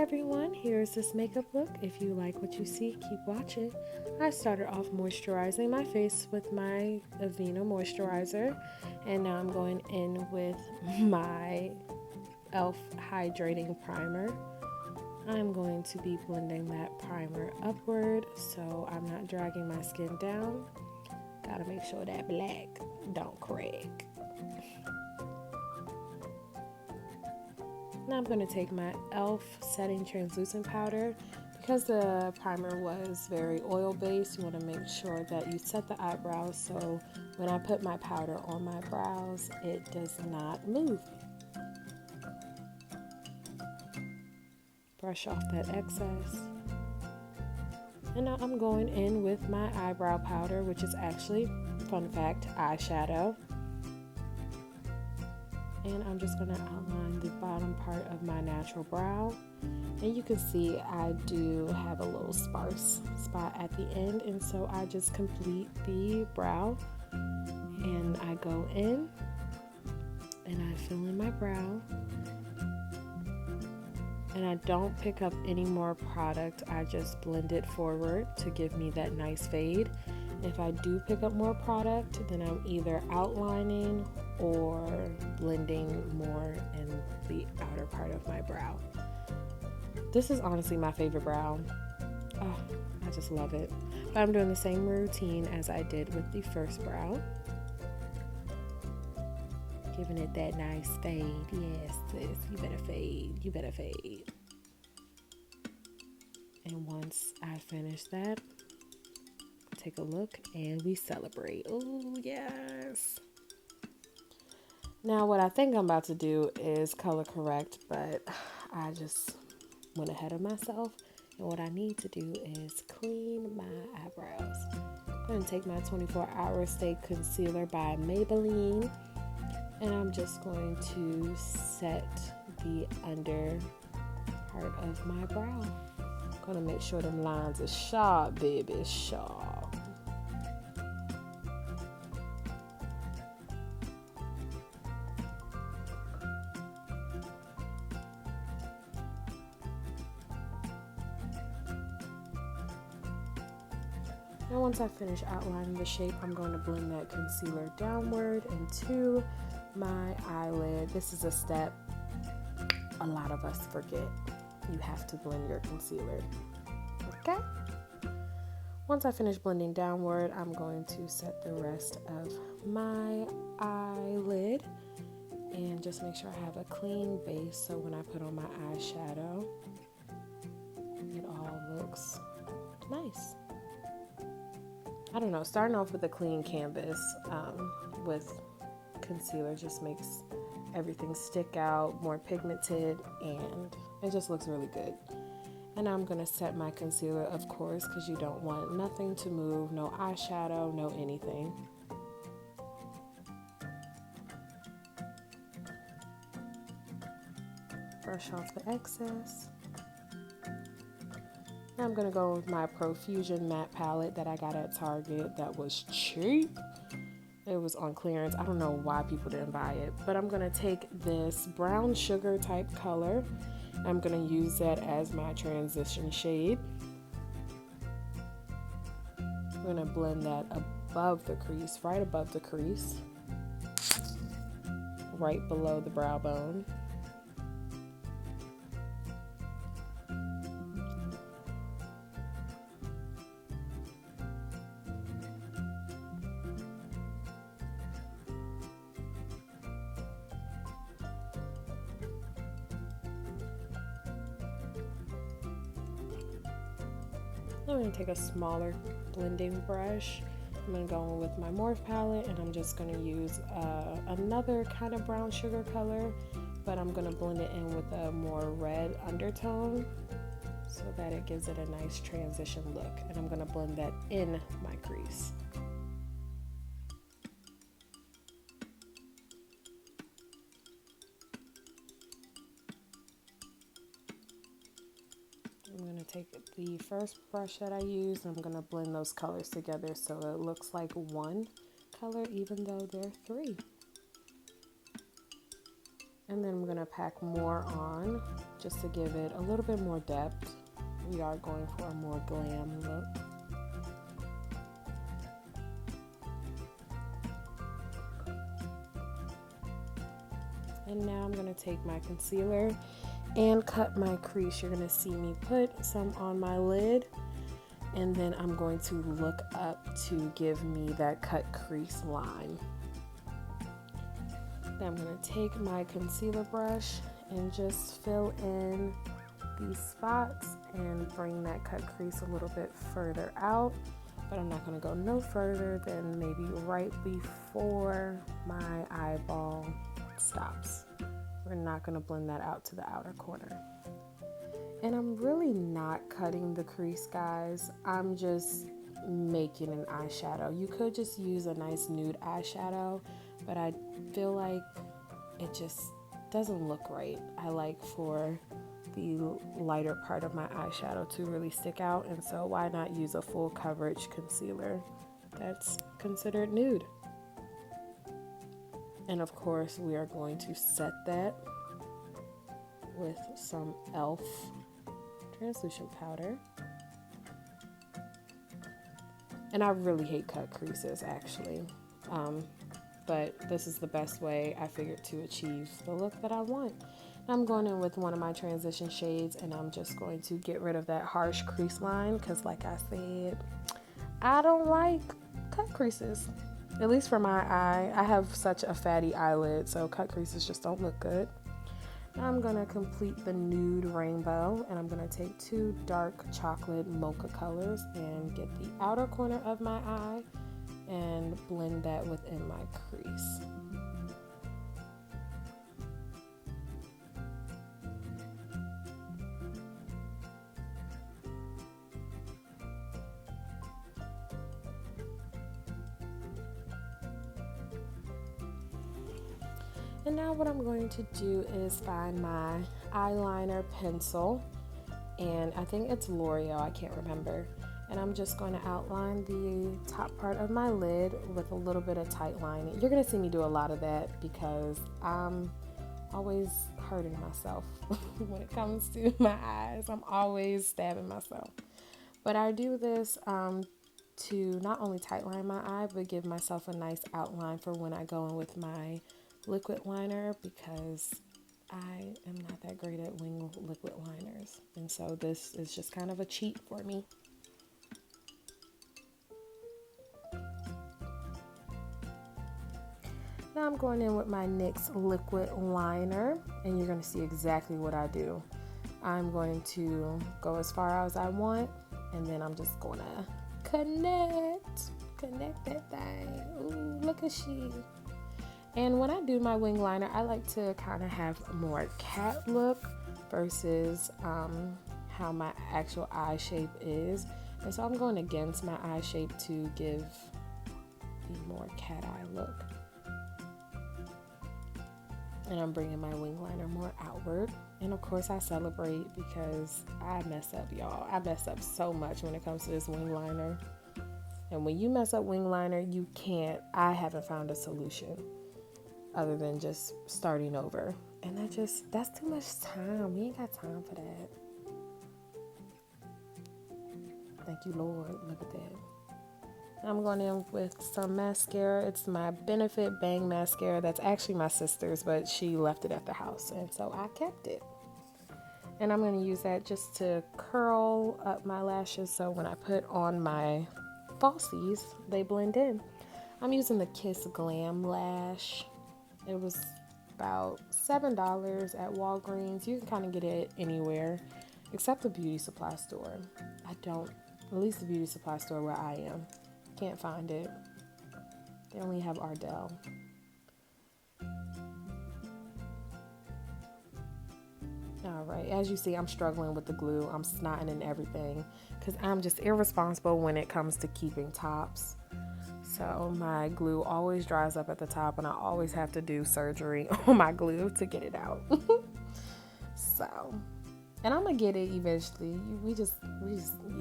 everyone, here's this makeup look. If you like what you see, keep watching. I started off moisturizing my face with my Aveeno moisturizer, and now I'm going in with my e.l.f. hydrating primer. I'm going to be blending that primer upward so I'm not dragging my skin down. Gotta make sure that black don't crack. Now I'm going to take my e.l.f. setting translucent powder. Because the primer was very oil based, you want to make sure that you set the eyebrows so when I put my powder on my brows, it does not move. Brush off that excess. And now I'm going in with my eyebrow powder, which is actually, fun fact, eyeshadow. And I'm just going to outline the bottom part of my natural brow. And you can see I do have a little sparse spot at the end, and so I just complete the brow. And I go in and I fill in my brow. And I don't pick up any more product, I just blend it forward to give me that nice fade. If I do pick up more product, then I'm either outlining or blending more in the outer part of my brow. This is honestly my favorite brow. Oh, I just love it. But I'm doing the same routine as I did with the first brow. Giving it that nice fade. Yes, sis, you better fade. You better fade. And once I finish that, take a look and we celebrate. Oh, yes. Now, what I think I'm about to do is color correct, but I just went ahead of myself. And what I need to do is clean my eyebrows. I'm going to take my 24-Hour Stay Concealer by Maybelline. And I'm just going to set the under part of my brow. I'm going to make sure them lines are sharp, baby, sharp. And once I finish outlining the shape, I'm going to blend that concealer downward into my eyelid. This is a step a lot of us forget. You have to blend your concealer. Okay? Once I finish blending downward, I'm going to set the rest of my eyelid and just make sure I have a clean base so when I put on my eyeshadow, it all looks nice. I don't know, starting off with a clean canvas with concealer just makes everything stick out, more pigmented, and it just looks really good. And I'm going to set my concealer, of course, because you don't want nothing to move, no eyeshadow, no anything. Brush off the excess. Now I'm going to go with my Profusion matte palette that I got at Target that was cheap. It was on clearance. I don't know why people didn't buy it, but I'm going to take this brown sugar type color. I'm going to use that as my transition shade. I'm going to blend that above the crease, right above the crease, right below the brow bone. I'm going to take a smaller blending brush. I'm going to go in with my Morphe palette, and I'm just going to use another kind of brown sugar color, but I'm going to blend it in with a more red undertone so that it gives it a nice transition look. And I'm going to blend that in my crease. I'm going to take the first brush that I used, and I'm going to blend those colors together so it looks like one color even though they're three. And then I'm going to pack more on just to give it a little bit more depth. We are going for a more glam look. And now I'm going to take my concealer and cut my crease. You're going to see me put some on my lid, and then I'm going to look up to give me that cut crease line. Then I'm going to take my concealer brush and just fill in these spots and bring that cut crease a little bit further out. But I'm not going to go no further than maybe right before my eyeball stops. We're not going to blend that out to the outer corner. And I'm really not cutting the crease, guys. I'm just making an eyeshadow. You could just use a nice nude eyeshadow, but I feel like it just doesn't look right. I like for the lighter part of my eyeshadow to really stick out, and so why not use a full coverage concealer that's considered nude? And of course, we are going to set that with some e.l.f. translucent powder. And I really hate cut creases, actually. But this is the best way I figured to achieve the look that I want. I'm going in with one of my transition shades, and I'm just going to get rid of that harsh crease line because, like I said, I don't like cut creases. At least for my eye. I have such a fatty eyelid, so cut creases just don't look good. Now I'm going to complete the nude rainbow, and I'm going to take two dark chocolate mocha colors and get the outer corner of my eye and blend that within my crease. And now what I'm going to do is find my eyeliner pencil, and I think it's L'Oreal, I can't remember. And I'm just going to outline the top part of my lid with a little bit of tight lining. You're going to see me do a lot of that because I'm always hurting myself when it comes to my eyes. I'm always stabbing myself. But I do this to not only tightline my eye, but give myself a nice outline for when I go in with my liquid liner, because I am not that great at wing liquid liners. And so this is just kind of a cheat for me. Now I'm going in with my NYX liquid liner, and you're going to see exactly what I do. I'm going to go as far out as I want, and then I'm just going to connect that thing. Ooh, look at she. And when I do my wing liner, I like to kind of have a more cat look versus how my actual eye shape is. And so I'm going against my eye shape to give the more cat eye look. And I'm bringing my wing liner more outward. And of course I celebrate because I mess up, y'all. I mess up so much when it comes to this wing liner. And when you mess up wing liner, I haven't found a solution other than just starting over. And that's too much time. We ain't got time for that. Thank you, Lord. Look at that. I'm going in with some mascara. It's my Benefit Bang mascara. That's actually my sister's, but she left it at the house, and so I kept it. And I'm going to use that just to curl up my lashes, so when I put on my falsies, they blend in. I'm using the Kiss Glam Lash. It was about $7 at Walgreens. You can kind of get it anywhere except the beauty supply store. At least the beauty supply store where I am. Can't find it. They only have Ardell. Alright, as you see, I'm struggling with the glue. I'm snotting and everything because I'm just irresponsible when it comes to keeping tops. So my glue always dries up at the top, and I always have to do surgery on my glue to get it out. And I'm gonna get it eventually.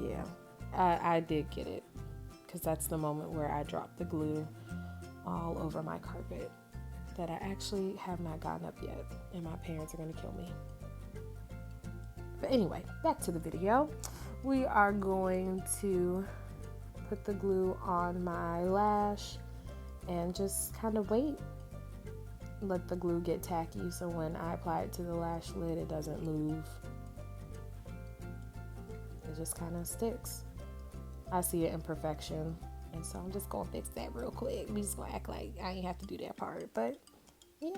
Yeah. I did get it because that's the moment where I dropped the glue all over my carpet. that I actually have not gotten up yet, and my parents are going to kill me. But anyway, back to the video. We are going to put the glue on my lash and just kind of wait. Let the glue get tacky so when I apply it to the lash lid, it doesn't move. It just kind of sticks. I see an imperfection, and so I'm just gonna fix that real quick. We just gonna act like I ain't have to do that part, but yeah.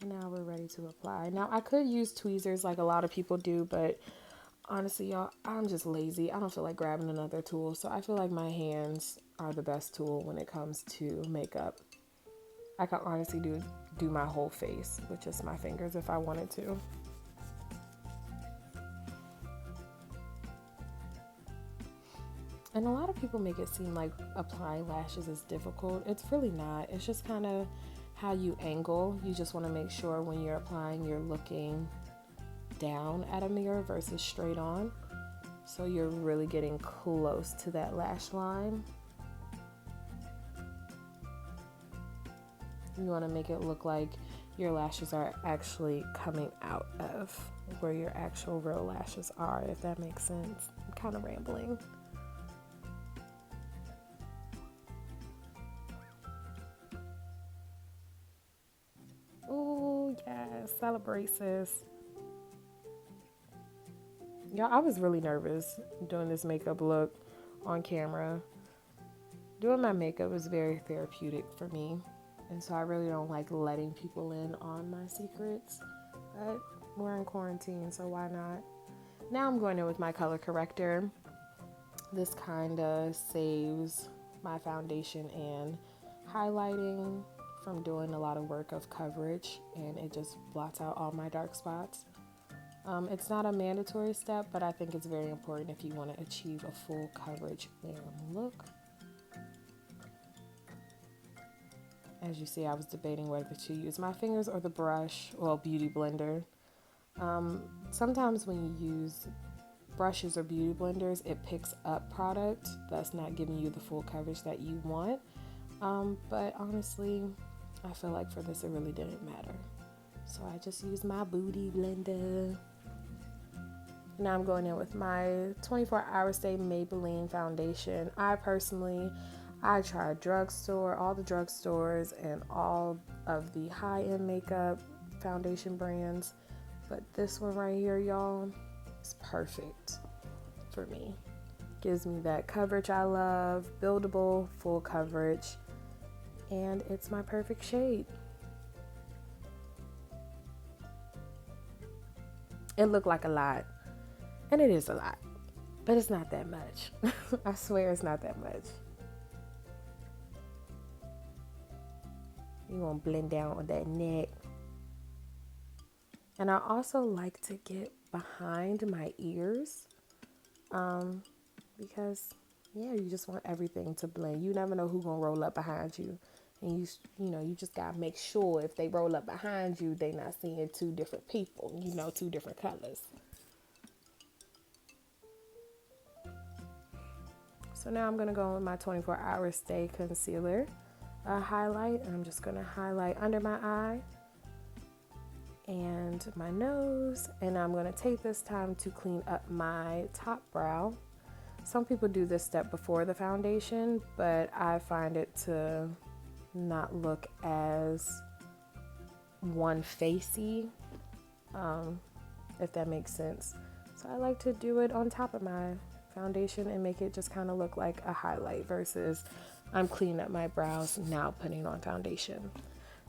And now we're ready to apply. Now I could use tweezers like a lot of people do, but honestly, y'all, I'm just lazy. I don't feel like grabbing another tool, so I feel like my hands are the best tool when it comes to makeup. I can honestly do my whole face with just my fingers if I wanted to. And a lot of people make it seem like applying lashes is difficult. It's really not. It's just kind of how you angle. You just want to make sure when you're applying, you're looking down at a mirror versus straight on. So you're really getting close to that lash line. You want to make it look like your lashes are actually coming out of where your actual real lashes are, if that makes sense. I'm kind of rambling. Oh, yes, celebrate, sis. Y'all, I was really nervous doing this makeup look on camera. Doing my makeup is very therapeutic for me, and so I really don't like letting people in on my secrets, but we're in quarantine, so why not? Now I'm going in with my color corrector. This kind of saves my foundation and highlighting from doing a lot of work of coverage, and it just blots out all my dark spots. It's not a mandatory step, but I think it's very important if you want to achieve a full coverage look. As you see, I was debating whether to use my fingers or the brush, well, beauty blender. Sometimes when you use brushes or beauty blenders, it picks up product that's not giving you the full coverage that you want. But honestly, I feel like for this, it really didn't matter. So I just used my beauty blender. Now I'm going in with my 24 Hour Stay Maybelline foundation. I tried drugstore, all the drugstores, and all of the high-end makeup foundation brands. But this one right here, y'all, is perfect for me. Gives me that coverage I love, buildable, full coverage, and it's my perfect shade. It looked like a lot, and it is a lot, but it's not that much. I swear it's not that much. You want to blend down on that neck. And I also like to get behind my ears, because you just want everything to blend. You never know who's gonna roll up behind you, and you just gotta make sure if they roll up behind you, they not seeing two different people, two different colors. So now I'm gonna go with my 24 Hour Stay concealer highlight, and I'm just gonna highlight under my eye and my nose, and I'm gonna take this time to clean up my top brow. Some people do this step before the foundation, but I find it to not look as one-facey, if that makes sense. So I like to do it on top of my foundation and make it just kind of look like a highlight versus I'm cleaning up my brows now putting on foundation.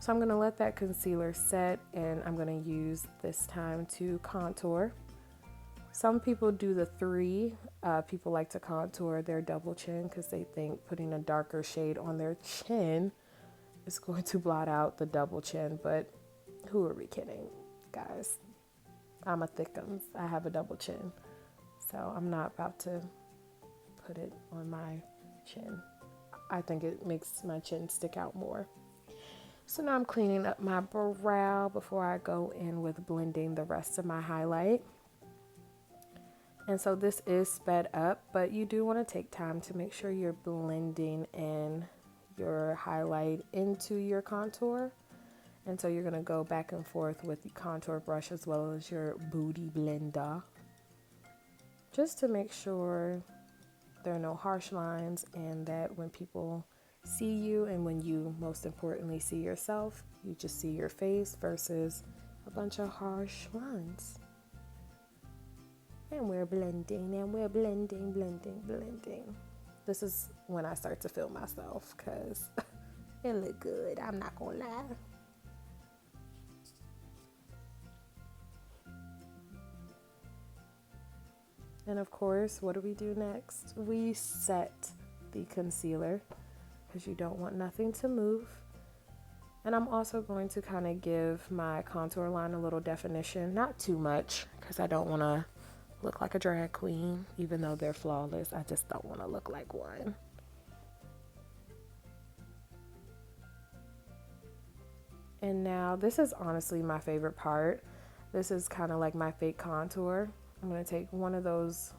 So I'm going to let that concealer set, and I'm going to use this time to contour. Some people do the 3. People like to contour their double chin because they think putting a darker shade on their chin is going to blot out the double chin, but who are we kidding, guys? I'm a thickums. I have a double chin, so I'm not about to put it on my chin. I think it makes my chin stick out more. So now I'm cleaning up my brow before I go in with blending the rest of my highlight. And so this is sped up, but you do want to take time to make sure you're blending in your highlight into your contour. And so you're going to go back and forth with the contour brush as well as your booty blender, just to make sure there are no harsh lines, and that when people see you and when you most importantly see yourself, you just see your face versus a bunch of harsh lines. And we're blending and we're blending, blending, blending. This is when I start to feel myself because it look good, I'm not gonna lie. And of course, what do we do next? We set the concealer because you don't want nothing to move. And I'm also going to kind of give my contour line a little definition, not too much because I don't want to look like a drag queen, even though they're flawless. I just don't want to look like one. And now this is honestly my favorite part. This is kind of like my fake contour. I'm going to take one of those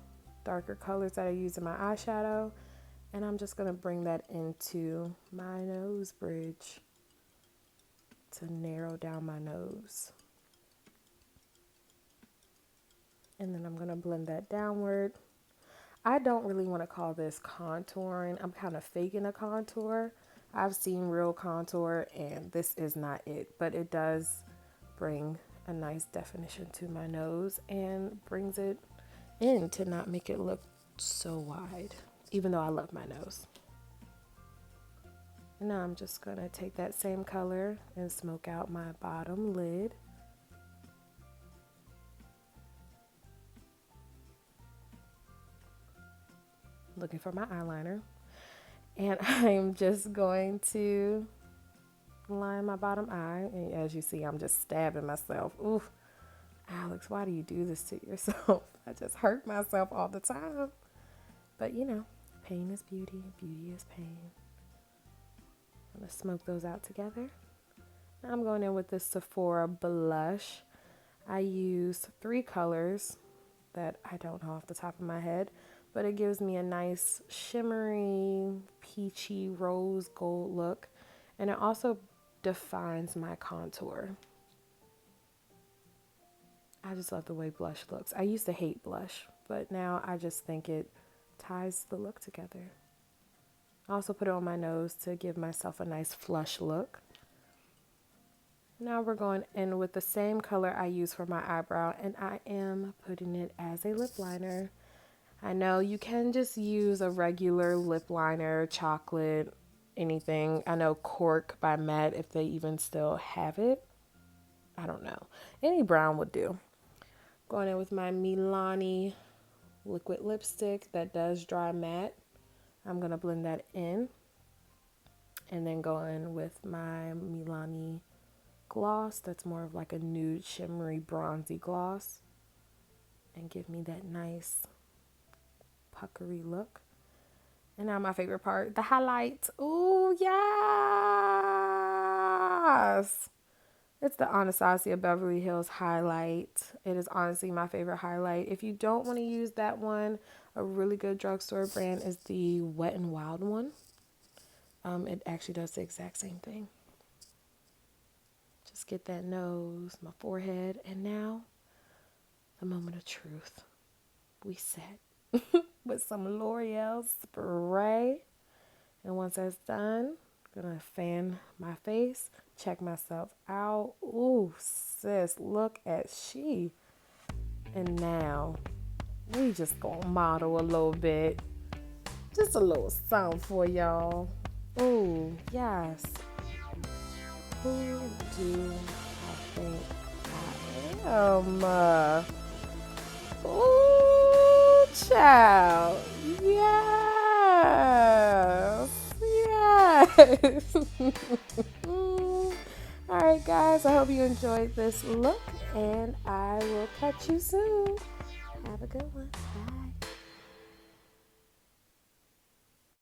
darker colors that I use in my eyeshadow, and I'm just going to bring that into my nose bridge to narrow down my nose. And then I'm going to blend that downward. I don't really want to call this contouring. I'm kind of faking a contour. I've seen real contour and this is not it, but it does bring a nice definition to my nose and brings it in to not make it look so wide, even though I love my nose. And now I'm just going to take that same color and smoke out my bottom lid. Looking for my eyeliner, and I'm just going to line my bottom eye, and as you see, I'm just stabbing myself. Ooh, Alex, why do you do this to yourself? I just hurt myself all the time, but you know, pain is beauty, beauty is pain. I'm gonna smoke those out together. Now I'm going in with this Sephora blush. I use 3 colors that I don't know off the top of my head, but it gives me a nice shimmery, peachy, rose gold look. And it also defines my contour. I just love the way blush looks. I used to hate blush, but now I just think it ties the look together. I also put it on my nose to give myself a nice flush look. Now we're going in with the same color I use for my eyebrow, and I am putting it as a lip liner. I know you can just use a regular lip liner, chocolate, anything. I know Cork by Matte, if they even still have it. I don't know. Any brown would do. Going in with my Milani liquid lipstick that does dry matte. I'm going to blend that in. And then go in with my Milani gloss. That's more of like a nude, shimmery, bronzy gloss. And give me that nice puckery look. And now my favorite part, the highlight. Ooh, yes! It's the Anastasia Beverly Hills highlight. It is honestly my favorite highlight. If you don't want to use that one, a really good drugstore brand is the Wet n Wild one. It actually does the exact same thing. Just get that nose, my forehead, and now the moment of truth. We set with some L'Oreal spray. And once that's done, I'm gonna fan my face, check myself out. Ooh, sis, look at she. And now we just gonna model a little bit. Just a little something for y'all. Ooh, yes. Who do I think I am? Ooh, child. Yes. Yes. All right, guys. I hope you enjoyed this look, and I will catch you soon. Have a good one.